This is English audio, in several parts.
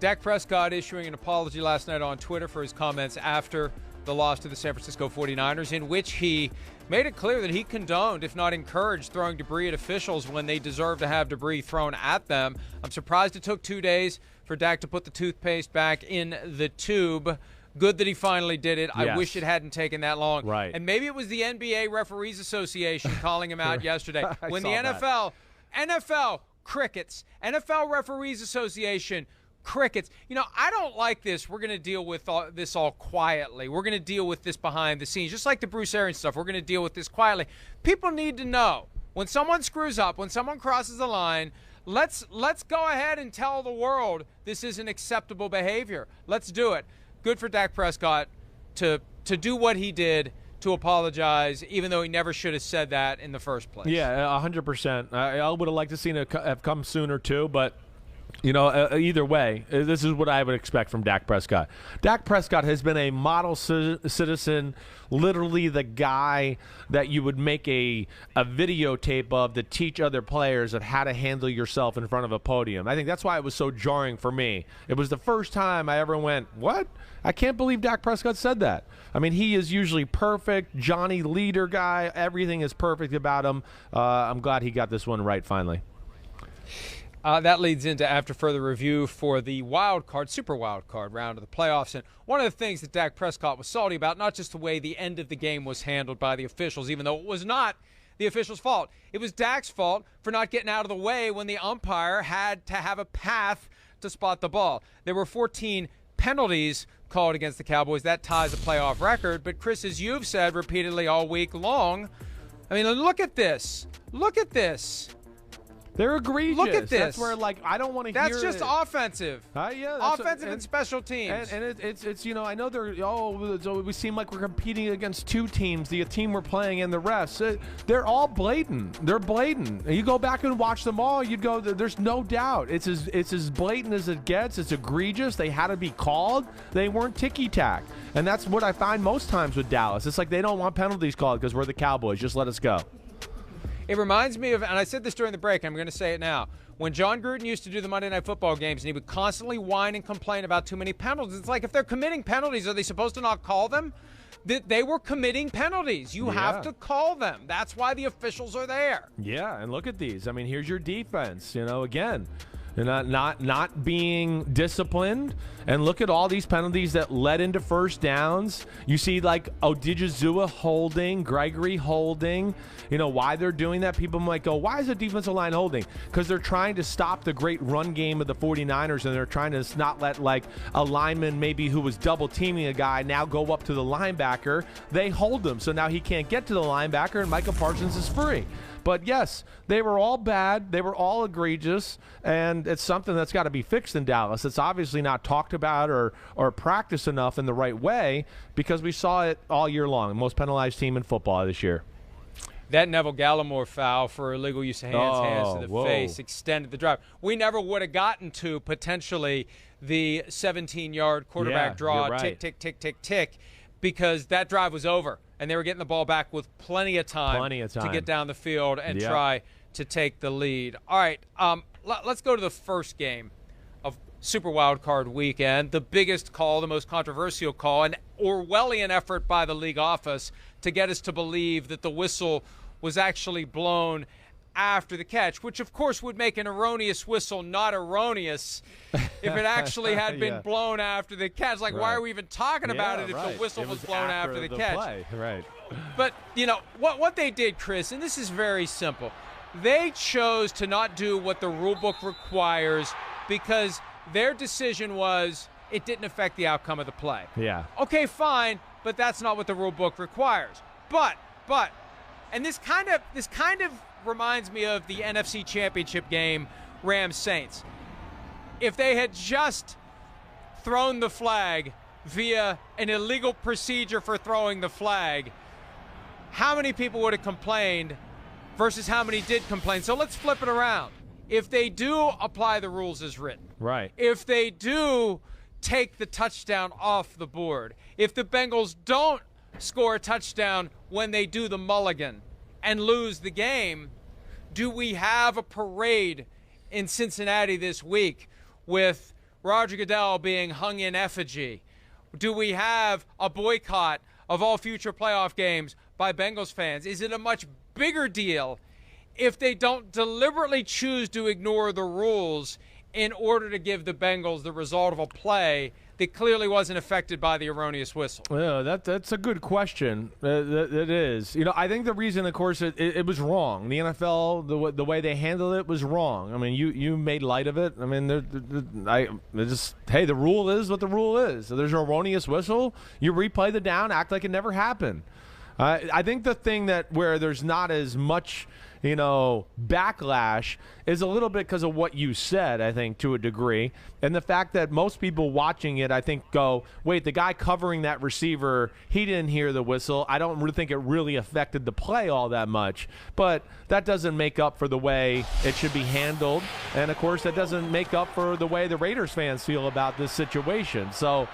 Dak Prescott issuing an apology last night on Twitter for his comments after the loss to the San Francisco 49ers, in which he made it clear that he condoned, if not encouraged, throwing debris at officials when they deserve to have debris thrown at them. I'm surprised it took 2 days for Dak to put the toothpaste back in the tube. Good that he finally did it. Yes. I wish it hadn't taken that long. Right. And maybe it was the NBA Referees Association calling him out yesterday. When the NFL, crickets. NFL Referees Association, crickets. You know, I don't like this. We're going to deal with this all quietly. We're going to deal with this behind the scenes. Just like the Bruce Arians stuff, we're going to deal with this quietly. People need to know when someone screws up, when someone crosses the line, let's go ahead and tell the world this isn't acceptable behavior. Let's do it. Good for Dak Prescott to do what he did, to apologize, even though he never should have said that in the first place. Yeah, 100%. I would have liked to seen it have come sooner too, but you know, either way, this is what I would expect from Dak Prescott. Dak Prescott has been a model citizen, literally the guy that you would make a videotape of to teach other players of how to handle yourself in front of a podium. I think that's why it was so jarring for me. It was the first time I ever went, what? I can't believe Dak Prescott said that. I mean, he is usually perfect, Johnny leader guy. Everything is perfect about him. I'm glad he got this one right finally. That leads into after further review for the super wild card round of the playoffs. And one of the things that Dak Prescott was salty about, not just the way the end of the game was handled by the officials, even though it was not the officials' fault. It was Dak's fault for not getting out of the way when the umpire had to have a path to spot the ball. There were 14 penalties called against the Cowboys. That ties a playoff record. But, Chris, as you've said repeatedly all week long, I mean, look at this. Look at this. They're egregious. Look at this. That's where, like, I don't want to hear it. That's just offensive. Yeah, offensive and special teams. And it's you know, I know we seem like we're competing against two teams, the team we're playing and the refs. They're all blatant. They're blatant. You go back and watch them all, you'd go, there's no doubt. It's as blatant as it gets. It's egregious. They had to be called. They weren't ticky-tack. And that's what I find most times with Dallas. It's like they don't want penalties called because we're the Cowboys. Just let us go. It reminds me of, and I said this during the break, I'm going to say it now, when John Gruden used to do the Monday Night Football games and he would constantly whine and complain about too many penalties. It's like, if they're committing penalties, are they supposed to not call them? They were committing penalties. You have to call them. That's why the officials are there. Yeah, and look at these. I mean, here's your defense. You know, again, not being disciplined, and look at all these penalties that led into first downs. You see, like, Odigizua holding, Gregory holding. You know why they're doing that? People might go, why is the defensive line holding? Because they're trying to stop the great run game of the 49ers, and they're trying to not let, like, a lineman maybe who was double teaming a guy now go up to the linebacker. They hold him, so now he can't get to the linebacker, and Micah Parsons is free. But, yes, they were all bad. They were all egregious, and it's something that's got to be fixed in Dallas. It's obviously not talked about or practiced enough in the right way because we saw it all year long. The most penalized team in football this year. That Neville Gallimore foul for illegal use of hands to the face extended the drive. We never would have gotten to potentially the 17-yard quarterback draw, right. tick, tick, tick, tick, tick, because that drive was over, and they were getting the ball back with plenty of time to get down the field and try to take the lead. All right, let's go to the first game of Super Wild Card Weekend, the biggest call, the most controversial call, an Orwellian effort by the league office to get us to believe that the whistle was actually blown after the catch, which of course would make an erroneous whistle not erroneous if it actually had been blown after the catch. Like, why are we even talking about it if the whistle was blown after the catch? Play. Right. But, you know, what they did, Chris, and this is very simple, they chose to not do what the rule book requires because their decision was it didn't affect the outcome of the play. Yeah. Okay, fine, but that's not what the rule book requires. But, and this kind of reminds me of the NFC Championship game, Rams-Saints. If they had just thrown the flag via an illegal procedure for throwing the flag, how many people would have complained versus how many did complain? So let's flip it around. If they do apply the rules as written, right? If they do take the touchdown off the board, if the Bengals don't score a touchdown when they do the mulligan and lose the game, do we have a parade in Cincinnati this week with Roger Goodell being hung in effigy? Do we have a boycott of all future playoff games by Bengals fans? Is it a much bigger deal if they don't deliberately choose to ignore the rules in order to give the Bengals the result of a play that clearly wasn't affected by the erroneous whistle? Yeah, that's a good question. It is. I think the reason, of course, it was wrong. The NFL, the way they handled it was wrong. I mean, you made light of it. I mean, the rule is what the rule is. So there's an erroneous whistle. You replay the down, act like it never happened. I think the thing where there's not as much backlash is a little bit because of what you said, I think, to a degree. And the fact that most people watching it, I think, go, wait, the guy covering that receiver, he didn't hear the whistle. I don't really think it really affected the play all that much. But that doesn't make up for the way it should be handled. And, of course, that doesn't make up for the way the Raiders fans feel about this situation. So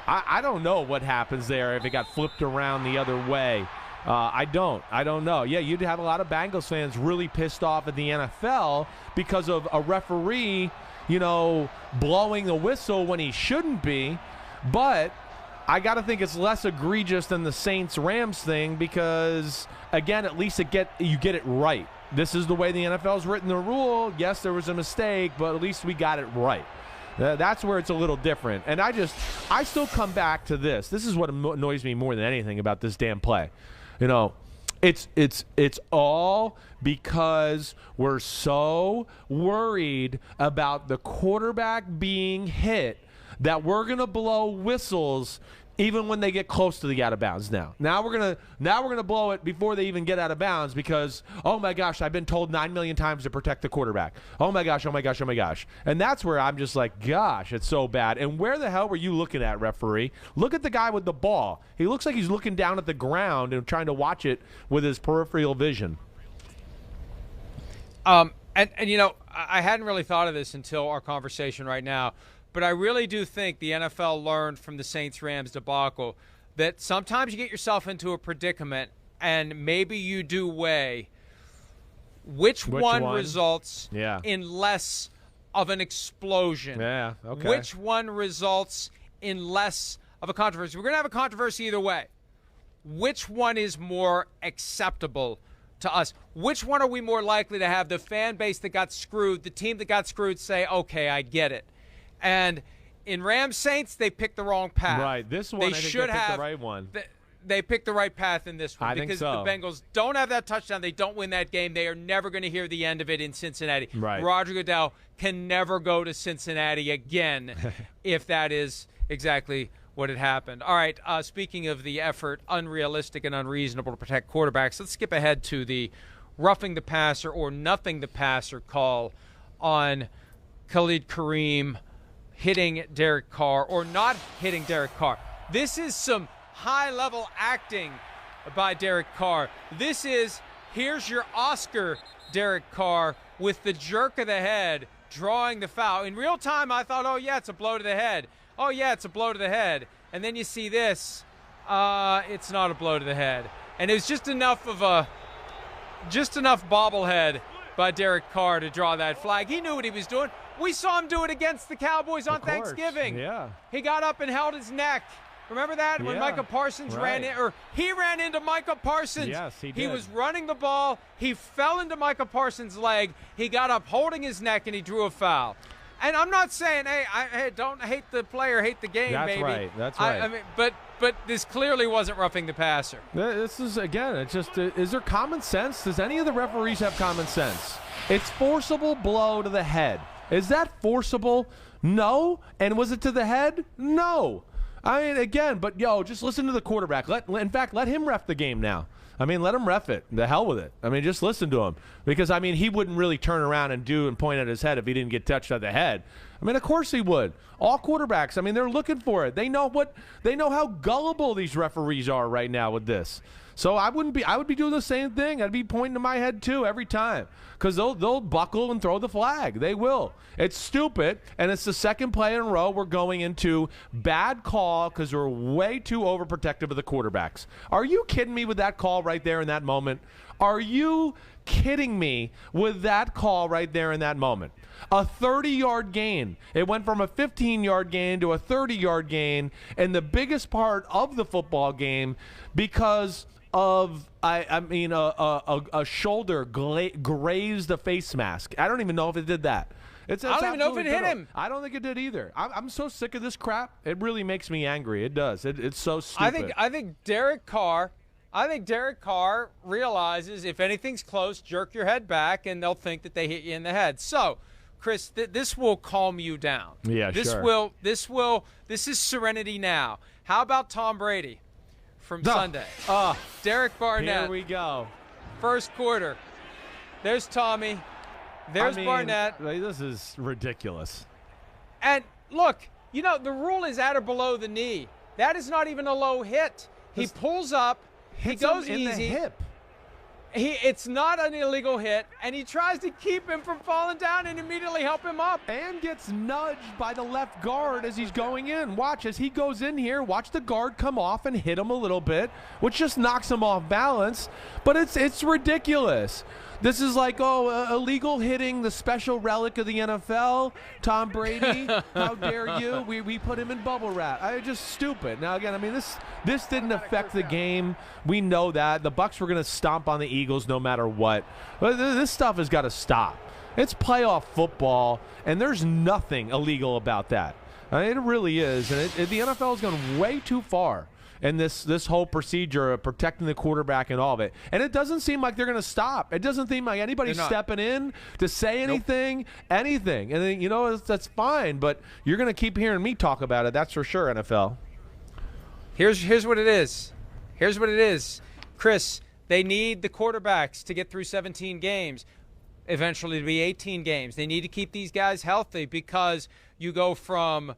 I don't know what happens there if it got flipped around the other way. I don't know. Yeah, you'd have a lot of Bengals fans really pissed off at the NFL because of a referee, blowing a whistle when he shouldn't be. But I got to think it's less egregious than the Saints-Rams thing because, again, at least you get it right. This is the way the NFL's written the rule. Yes, there was a mistake, but at least we got it right. That's where it's a little different. And I still come back to this. This is what annoys me more than anything about this damn play. It's all because we're so worried about the quarterback being hit that we're going to blow whistles even when they get close to the out of bounds now. Now we're gonna blow it before they even get out of bounds because, oh my gosh, I've been told 9 million times to protect the quarterback. Oh my gosh, oh my gosh, oh my gosh. And that's where I'm just like, gosh, it's so bad. And where the hell were you looking at, referee? Look at the guy with the ball. He looks like he's looking down at the ground and trying to watch it with his peripheral vision. And I hadn't really thought of this until our conversation right now. But I really do think the NFL learned from the Saints-Rams debacle that sometimes you get yourself into a predicament and maybe you do weigh which one results in less of an explosion. Yeah, okay. Which one results in less of a controversy. We're going to have a controversy either way. Which one is more acceptable to us? Which one are we more likely to have the fan base that got screwed, the team that got screwed, say, okay, I get it? And in Rams Saints, they picked the wrong path. Right. This one, I think they picked the right one. They picked the right path in this one. I think so. Because the Bengals don't have that touchdown. They don't win that game. They are never going to hear the end of it in Cincinnati. Right. Roger Goodell can never go to Cincinnati again if that is exactly what had happened. All right, speaking of the effort, unrealistic and unreasonable to protect quarterbacks, let's skip ahead to the roughing the passer or nothing the passer call on Khalid Kareem hitting Derek Carr or not hitting Derek Carr. This is some high-level acting by Derek Carr. This is, here's your Oscar, Derek Carr, with the jerk of the head, drawing the foul. In real time, I thought, oh, yeah, it's a blow to the head. Oh, yeah, it's a blow to the head. And then you see this. It's not a blow to the head. And it was just enough bobblehead by Derek Carr to draw that flag. He knew what he was doing. We saw him do it against the Cowboys on Thanksgiving. Yeah. He got up and held his neck. Remember that? When Micah Parsons ran into Micah Parsons. Yes, he did. He was running the ball. He fell into Micah Parsons' leg. He got up holding his neck, and he drew a foul. And I'm not saying, hey, don't hate the player, hate the game, baby. That's right. I mean, but this clearly wasn't roughing the passer. This is, again, it's just, is there common sense? Does any of the referees have common sense? It's forcible blow to the head. Is that forcible? No. And was it to the head? No. I mean, again, but, just listen to the quarterback. In fact, let him ref the game now. I mean, let him ref it. The hell with it. I mean, just listen to him. Because, I mean, he wouldn't really turn around and point at his head if he didn't get touched on the head. I mean, of course he would. All quarterbacks, I mean, they're looking for it. They know how gullible these referees are right now with this. So I would be doing the same thing. I'd be pointing to my head too every time because they'll buckle and throw the flag. They will. It's stupid, and it's the second play in a row we're going into bad call because we're way too overprotective of the quarterbacks. Are you kidding me with that call right there in that moment? Are you kidding me with that call right there in that moment? A 30-yard gain. It went from a 15-yard gain to a 30-yard gain, and the biggest part of the football game because of a shoulder grazed a face mask. I don't even know if it did that. I don't even know if it hit him. I don't think it did either. I'm so sick of this crap. It really makes me angry. It does. It's so stupid. I think Derek Carr realizes if anything's close, jerk your head back, and they'll think that they hit you in the head. So, Chris, this will calm you down. Yeah, sure. This is serenity now. How about Tom Brady from Sunday? Derek Barnett. Here we go. First quarter. There's Tommy. There's Barnett. This is ridiculous. And look, the rule is at or below the knee. That is not even a low hit. He pulls up. He goes in easy. The hip. It's not an illegal hit, and he tries to keep him from falling down and immediately help him up. And gets nudged by the left guard as he's going in. Watch, as he goes in here, watch the guard come off and hit him a little bit, which just knocks him off balance. But it's ridiculous. This is like, illegal hitting, the special relic of the NFL. Tom Brady, how dare you? We put him in bubble wrap. Just stupid. Now, again, this didn't affect the game. We know that. The Bucs were going to stomp on the Eagles no matter what. But this stuff has got to stop. It's playoff football, and there's nothing illegal about that. It really is. And the NFL has gone way too far. And this whole procedure of protecting the quarterback and all of it. And it doesn't seem like they're going to stop. It doesn't seem like anybody's stepping in to say anything. And then, that's fine. But you're going to keep hearing me talk about it. That's for sure, NFL. Here's what it is. Here's what it is. Chris, they need the quarterbacks to get through 17 games, eventually to be 18 games. They need to keep these guys healthy because you go from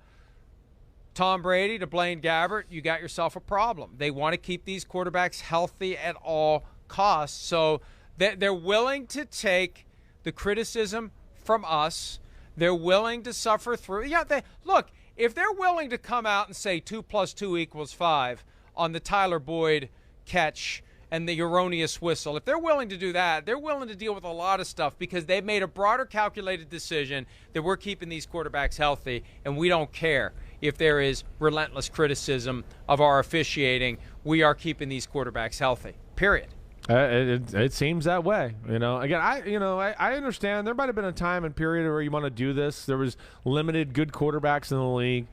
Tom Brady to Blaine Gabbert, you got yourself a problem. They want to keep these quarterbacks healthy at all costs. So they're willing to take the criticism from us. They're willing to suffer through. Yeah, look, if they're willing to come out and say 2 + 2 = 5 on the Tyler Boyd catch and the erroneous whistle, if they're willing to do that, they're willing to deal with a lot of stuff because they've made a broader calculated decision that we're keeping these quarterbacks healthy, and we don't care if there is relentless criticism of our officiating. We are keeping these quarterbacks healthy, period. It seems that way. Again, I understand there might have been a time and period where you want to do this. There was limited good quarterbacks in the league,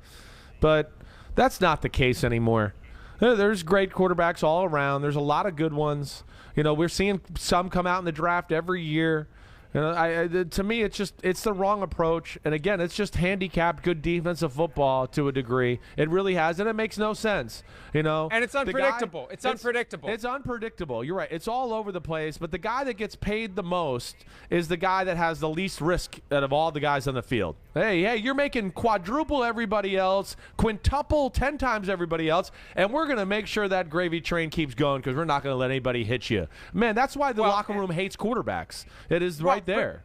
but that's not the case anymore. There's great quarterbacks all around. There's a lot of good ones. We're seeing some come out in the draft every year. To me, it's the wrong approach. And again, it's just handicapped good defensive football to a degree. It really has, and it makes no sense. And it's unpredictable. It's unpredictable. It's unpredictable. You're right. It's all over the place. But the guy that gets paid the most is the guy that has the least risk out of all the guys on the field. Hey, you're making quadruple everybody else, quintuple 10 times everybody else, and we're going to make sure that gravy train keeps going because we're not going to let anybody hit you. Man, that's why the locker room hates quarterbacks. It is right there.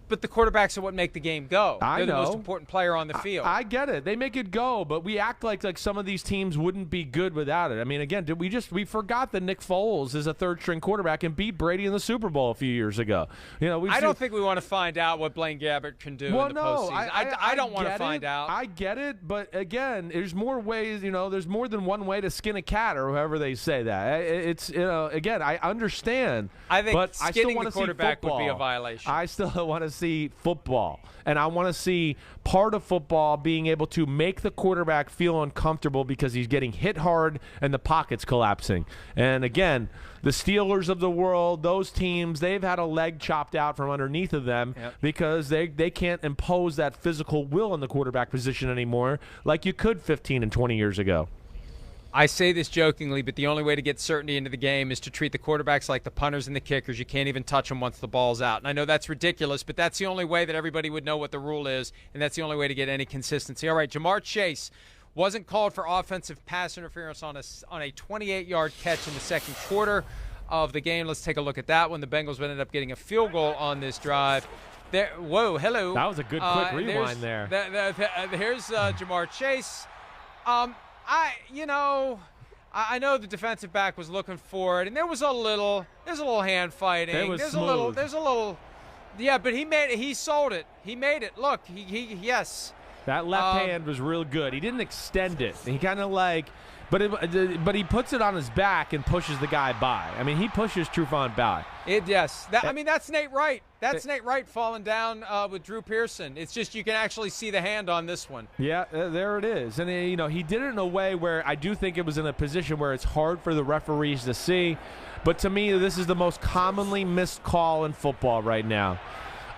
But the quarterbacks are what make the game go. They're the most important player on the field. I get it. They make it go, but we act like some of these teams wouldn't be good without it. Again, we forgot that Nick Foles is a third-string quarterback and beat Brady in the Super Bowl a few years ago. I don't think we want to find out what Blaine Gabbert can do in the postseason. I don't want to find out. I get it, but again, there's more ways. There's more than one way to skin a cat, or however they say that. It's again, I understand. I think but skinning I the quarterback would be a violation. I still want to see football, and I want to see part of football being able to make the quarterback feel uncomfortable because he's getting hit hard and the pocket's collapsing. And again, the Steelers of the world, those teams, they've had a leg chopped out from underneath of them because they can't impose that physical will in the quarterback position anymore like you could 15 and 20 years ago. I say this jokingly, but the only way to get certainty into the game is to treat the quarterbacks like the punters and the kickers. You can't even touch them once the ball's out. And I know that's ridiculous, but that's the only way that everybody would know what the rule is, and that's the only way to get any consistency. All right, Jamar Chase wasn't called for offensive pass interference on a 28-yard catch in the second quarter of the game. Let's take a look at that one. The Bengals ended up getting a field goal on this drive. Hello. That was a good quick rewind there. Here's Jamar Chase. I know the defensive back was looking for it, and there's a little hand fighting. It was there's smooth. a little, yeah. But he made it. He sold it. He made it. Look, yes. That left hand was real good. He didn't extend it. He kind of like, but he puts it on his back and pushes the guy by. I mean, he pushes Trufant by. Yes. That's Nate Wright. That's Nate Wright falling down with Drew Pearson. It's just you can actually see the hand on this one. Yeah, there it is. And, he did it in a way where I do think it was in a position where it's hard for the referees to see. But to me, this is the most commonly missed call in football right now.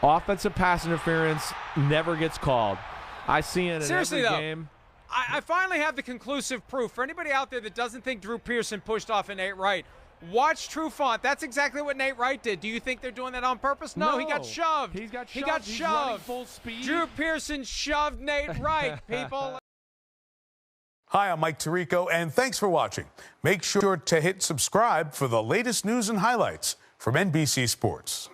Offensive pass interference never gets called. I see it in Seriously, every though, game. I finally have the conclusive proof. For anybody out there that doesn't think Drew Pearson pushed off of Nate Wright, watch Trufant. That's exactly what Nate Wright did. Do you think they're doing that on purpose? No, he got shoved. He got shoved. He's running full speed. Drew Pearson shoved Nate Wright, people. Hi, I'm Mike Tirico, and thanks for watching. Make sure to hit subscribe for the latest news and highlights from NBC Sports.